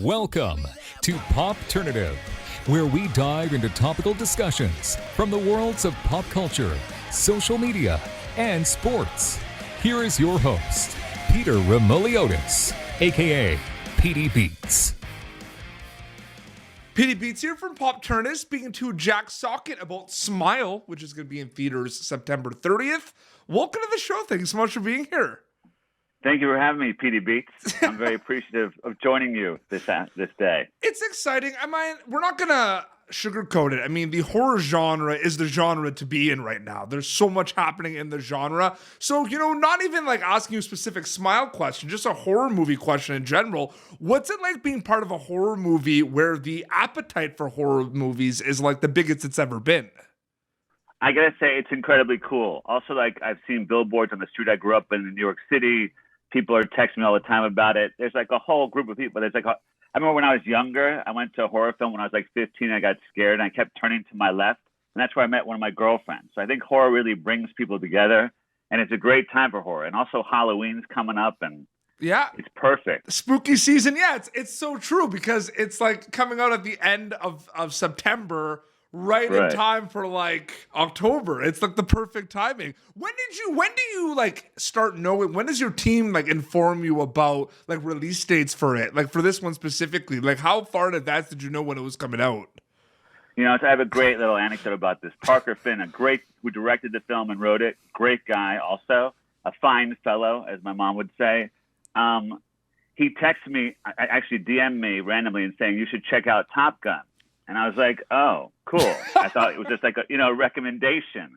Welcome to Popternative, where we dive into topical discussions from the worlds of pop culture, social media, and sports. Here is your host, Peter Remoliotis, aka PD Beats. PD Beats here from Popternative, speaking to Jack Sochet about Smile, which is going to be in theaters September 30th. Welcome to the show. Thanks so much for being here. Thank you for having me, PD Beats. I'm very appreciative of joining you this day. It's exciting. We're not going to sugarcoat it. I mean, the horror genre is the genre to be in right now. There's so much happening in the genre. So, not even like asking you a specific Smile question, just a horror movie question in general. What's it like being part of a horror movie where the appetite for horror movies is like the biggest it's ever been? I gotta say, it's incredibly cool. Also, like, I've seen billboards on the street I grew up in New York City. People are texting me all the time about it. There's like a whole group of people. I remember when I was younger, I went to a horror film when I was like 15. I got scared and I kept turning to my left. And that's where I met one of my girlfriends. So I think horror really brings people together. And it's a great time for horror. And also Halloween's coming up and yeah, it's perfect. Spooky season. Yeah, it's so true because it's like coming out at the end of September, right in time for like October. It's like the perfect timing. When do you like start knowing, when does your team like inform you about like release dates for it? Like for this one specifically, like how far in advance did you know when it was coming out? So I have a great little anecdote about this. Parker Finn, who directed the film and wrote it, great guy also, a fine fellow, as my mom would say. He texted me, actually DM'd me randomly and saying, you should check out Top Gun. And I was like, oh, cool. I thought it was just like a recommendation.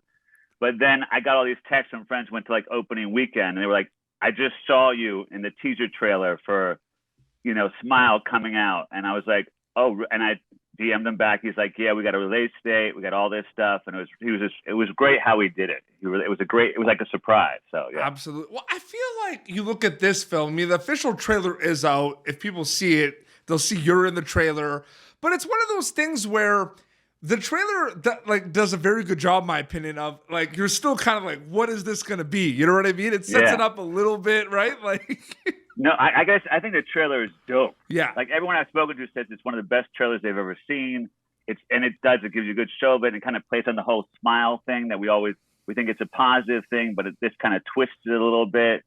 But then I got all these texts from friends who went to like opening weekend. And they were like, I just saw you in the teaser trailer for, Smile coming out. And I was like, oh, and I DM'd him back. He's like, yeah, we got a release date. We got all this stuff. And it was great how he did it. It was like a surprise. So, yeah. Absolutely. Well, I feel like you look at this film. I mean, the official trailer is out. If people see it, they'll see you're in the trailer. But it's one of those things where the trailer does a very good job, in my opinion, of like you're still kind of like, what is this gonna be? You know what I mean? It sets it up a little bit, right? Like, no, I guess I think the trailer is dope. Yeah, like everyone I've spoken to says it's one of the best trailers they've ever seen. It gives you a good show of it, and it kind of plays on the whole Smile thing that we think it's a positive thing, but this kind of twists it a little bit.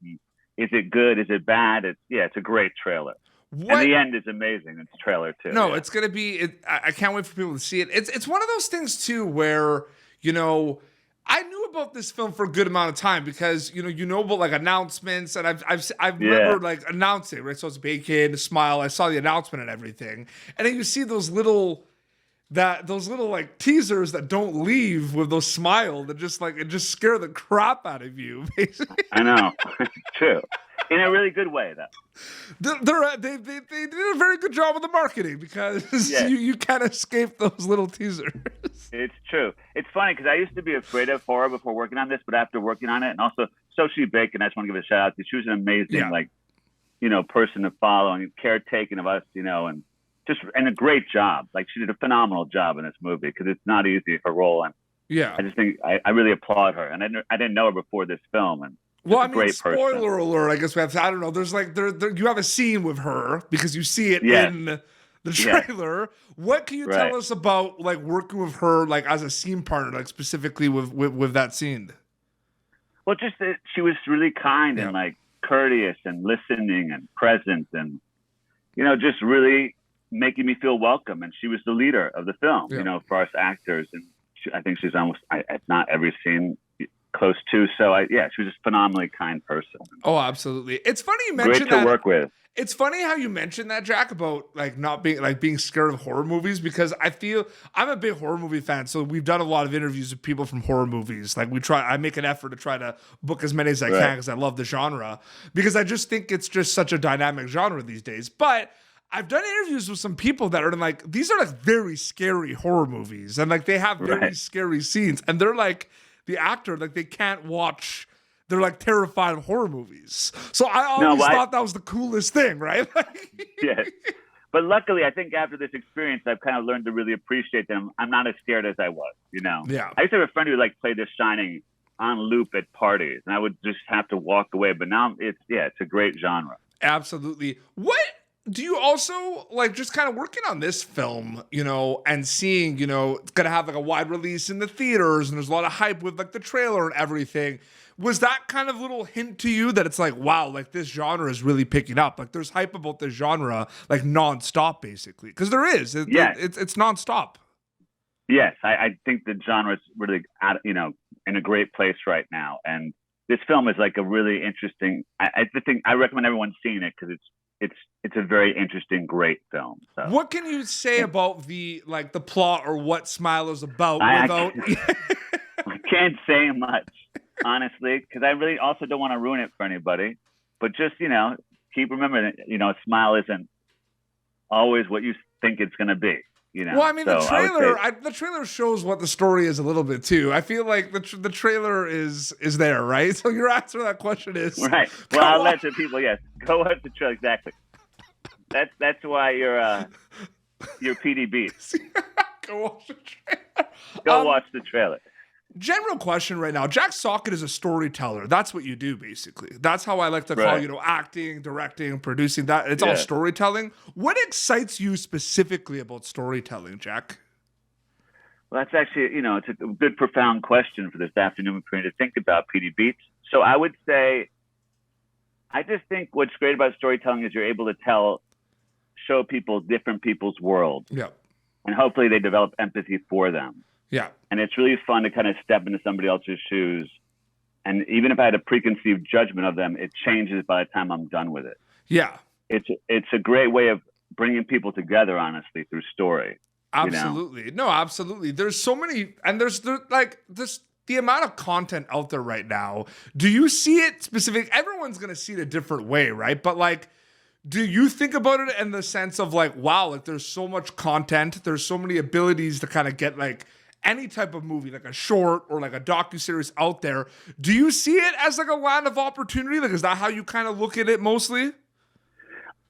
Is it good? Is it bad? It's a great trailer. And the end is amazing. It's a trailer too. No, it's gonna be. I can't wait for people to see it. It's one of those things too where I knew about this film for a good amount of time because you know about like announcements and I've remember like announcing, right? So it's Bacon, Smile. I saw the announcement and everything, and then you see those little like teasers that don't leave with those Smile that just scare the crap out of you. Basically. I know. It's true. In a really good way, though. They did a very good job with the marketing because you can't escape those little teasers. It's true. It's funny because I used to be afraid of horror before working on this, but after working on it, and also Sochet Bacon, I just want to give a shout out to. She was an amazing, person to follow and caretaking of us, and a great job. Like she did a phenomenal job in this movie because it's not easy her role, and I just think I really applaud her. And I didn't know her before this film, and. Well, I mean, spoiler alert, I guess we have to, I don't know. There's like, you have a scene with her because you see it in the trailer. Yeah. What can you tell us about like working with her, like as a scene partner, like specifically with that scene? Well, just that she was really kind and like courteous and listening and present and, just really making me feel welcome. And she was the leader of the film, for us actors. And I think she's almost, not every scene close to. So she was just a phenomenally kind person. Oh, absolutely. It's funny you mentioned that. Great to work with. It's funny how you mentioned that, Jack, about like not being scared of horror movies because I feel I'm a big horror movie fan. So we've done a lot of interviews with people from horror movies. Like I make an effort to try to book as many as I can because I love the genre because I just think it's just such a dynamic genre these days. But I've done interviews with some people that are like, these are like very scary horror movies and like they have very scary scenes and they're like, the actor, like they can't watch, they're like terrified of horror movies. So I always thought that was the coolest thing, right? Yes. But luckily, I think after this experience, I've kind of learned to really appreciate them. I'm not as scared as I was, Yeah. I used to have a friend who like played The Shining on loop at parties and I would just have to walk away. But now it's a great genre. Absolutely. What do you also like just kind of working on this film, and seeing, it's gonna have like a wide release in the theaters and there's a lot of hype with like the trailer and everything. Was that kind of little hint to you that it's like, wow, like this genre is really picking up? Like there's hype about this genre like nonstop, basically. Because there is. It's nonstop. Yes, I think the genre is really in a great place right now. And this film is like a really interesting. I think I recommend everyone seeing it because it's a very interesting, great film. So what can you say about the plot or what Smile is about without? I can't say much, honestly, because I really also don't want to ruin it for anybody. But just keep remembering that Smile isn't always what you think it's going to be. Well, I mean, the trailer shows what the story is a little bit too. I feel like the trailer is there, right? So your answer to that question is right. Well, I'll let the people. Yes, go watch the trailer. Exactly. That's why you're PDB. Go watch the trailer. Go watch the trailer. General question right now. Jack Sochet is a storyteller. That's what you do, basically. That's how I like to call, acting, directing, producing. That it's all storytelling. What excites you specifically about storytelling, Jack? Well, that's actually, it's a good, profound question for this afternoon for me to think about, PD Beats. So I would say, I just think what's great about storytelling is you're able to show people different people's world. Yeah. And hopefully they develop empathy for them. Yeah. And it's really fun to kind of step into somebody else's shoes. And even if I had a preconceived judgment of them, it changes by the time I'm done with it. Yeah. It's a great way of bringing people together, honestly, through story. Absolutely. No, absolutely. There's so many, and there's the amount of content out there right now. Do you see it specific? Everyone's going to see it a different way, right? But do you think about it in the sense of wow, there's so much content, there's so many abilities to kind of get any type of movie, like a short or like a docuseries out there. Do you see it as a land of opportunity? Is that how you kind of look at it mostly?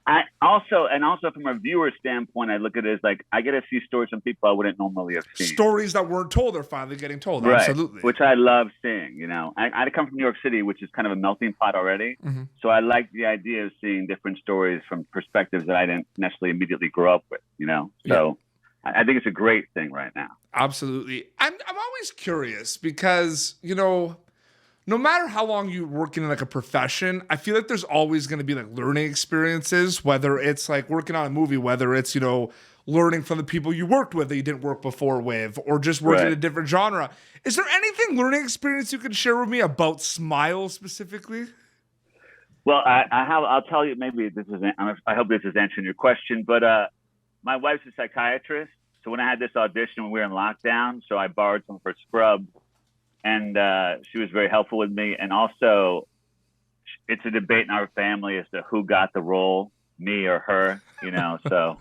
I also from a viewer standpoint, I look at it as I get to see stories from people I wouldn't normally have seen. Stories that weren't told are finally getting told. Right. Absolutely. Which I love seeing, I come from New York City, which is kind of a melting pot already. Mm-hmm. So I like the idea of seeing different stories from perspectives that I didn't necessarily immediately grow up with, So yeah. I think it's a great thing right now. Absolutely. I'm always curious because, no matter how long you work in a profession, I feel like there's always going to be learning experiences, whether it's working on a movie, whether it's, learning from the people you worked with that you didn't work before with, or just working in a different genre. Is there anything learning experience you can share with me about Smile specifically? Well, I'll tell you, maybe I hope this is answering your question, but my wife's a psychiatrist. So when I had this audition when we were in lockdown, so I borrowed some of her scrubs, and she was very helpful with me. And also, it's a debate in our family as to who got the role, me or her, so.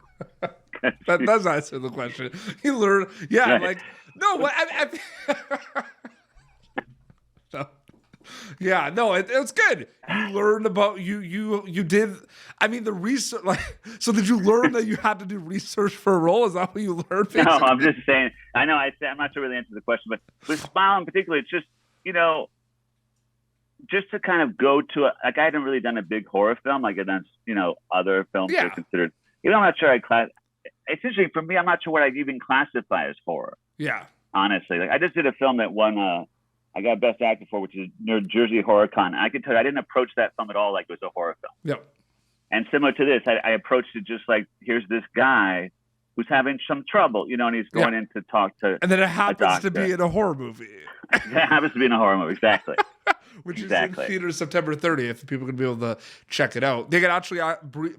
That does answer the question. You learn, yeah, no, what so, yeah, no, it was good. You learned about you did. I mean, the research. So did you learn that you had to do research for a role? Is that what you learned? Basically? No, I'm just saying. I know. I'm not sure really answer the question, but with Smile in particular, it's just just to kind of go to I hadn't really done a big horror film like I've done other films that are considered. I'm not sure essentially for me, I'm not sure what I'd even classify as horror. Yeah. Honestly, I just did a film that won. I got Best Actor for, which is New Jersey Horror Con. I can tell you, I didn't approach that film at all like it was a horror film. Yep. And similar to this, I approached it just here's this guy who's having some trouble, and he's going in to talk to. And then it happens to be in a horror movie. It happens to be in a horror movie, exactly. Which is in theaters September 30th. People can be able to check it out. They can actually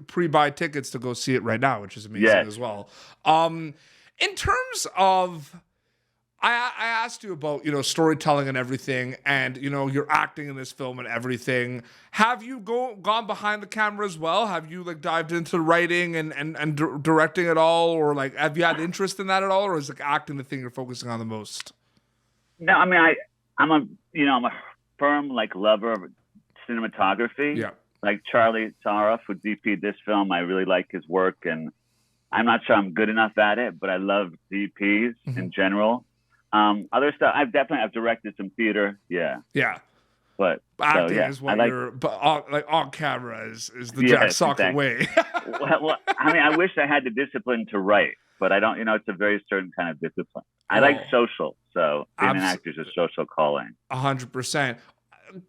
pre-buy tickets to go see it right now, which is amazing as well. In terms of, I asked you about storytelling and everything, and your acting in this film and everything. Have you gone behind the camera as well? Have you dived into writing and directing at all, or have you had interest in that at all, or is acting the thing you're focusing on the most? No, I mean I'm a firm lover of cinematography. Yeah. Charlie Saroff, who DP'd this film, I really like his work, and I'm not sure I'm good enough at it, but I love DPs in general. Other stuff, I've directed some theater. Yeah. Yeah. But acting so, yeah, is what you're, but on camera is the Jack Sochet way. well, I mean, I wish I had the discipline to write, but I don't. It's a very certain kind of discipline. I like social, so being an actor is a social calling. 100%.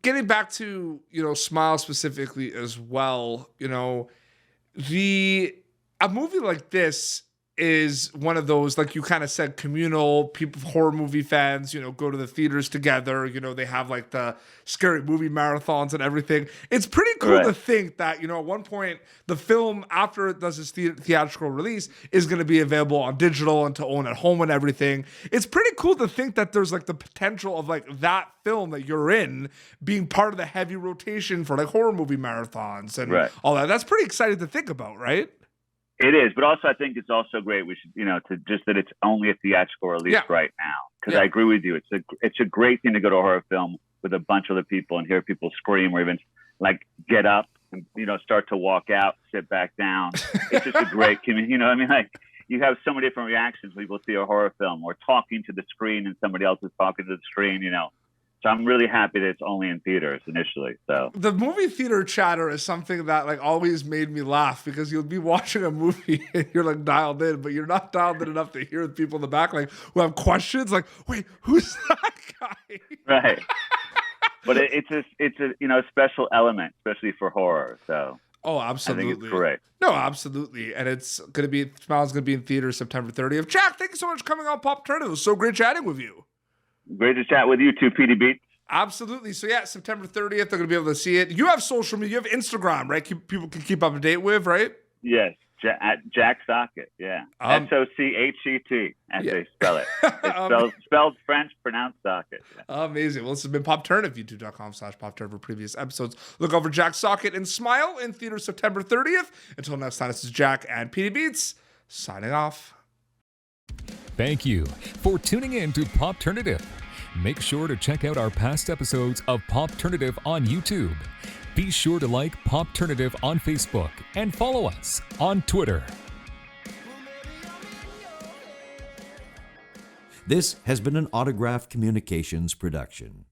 Getting back to Smile specifically as well. A movie like this is one of those, like you kind of said, communal people, horror movie fans, go to the theaters together. They have like the scary movie marathons and everything. It's pretty cool to think that, at one point the film, after it does its theatrical release, is going to be available on digital and to own at home and everything. It's pretty cool to think that there's like the potential of like that film that you're in being part of the heavy rotation for like horror movie marathons and all that. That's pretty exciting to think about, right? It is, but also I think it's also great. We should, to just that it's only a theatrical release right now. Because I agree with you. It's a great thing to go to a horror film with a bunch of other people and hear people scream or even like get up and start to walk out, sit back down. It's just a great community. Like you have so many different reactions when people see a horror film or talking to the screen and somebody else is talking to the screen. So I'm really happy that it's only in theaters initially. So the movie theater chatter is something that like always made me laugh because you'll be watching a movie and you're like dialed in, but you're not dialed in enough to hear the people in the back like who have questions like, wait, who's that guy? Right. But it's a special element, especially for horror. So oh, absolutely. I think it's great. No, absolutely. And it's going to be, Smile's going to be in theaters September 30th. Jack, thank you so much for coming on Popternative. It was so great chatting with you. Great to chat with you too, PD Beats. Absolutely. So yeah, September 30th, they're going to be able to see it. You have social media, you have Instagram, right? People can keep up to date with, right? Yes. At Jack Sochet, yeah. Sochet, as they spell it. It's spelled French, pronounced Socket. Yeah. Amazing. Well, this has been Popternative, youtube.com/Popternative for previous episodes. Look over Jack Sochet and Smile in theaters September 30th. Until next time, this is Jack and PD Beats signing off. Thank you for tuning in to Popternative. Make sure to check out our past episodes of Popternative on YouTube. Be sure to like Popternative on Facebook and follow us on Twitter. This has been an Autograph Communications production.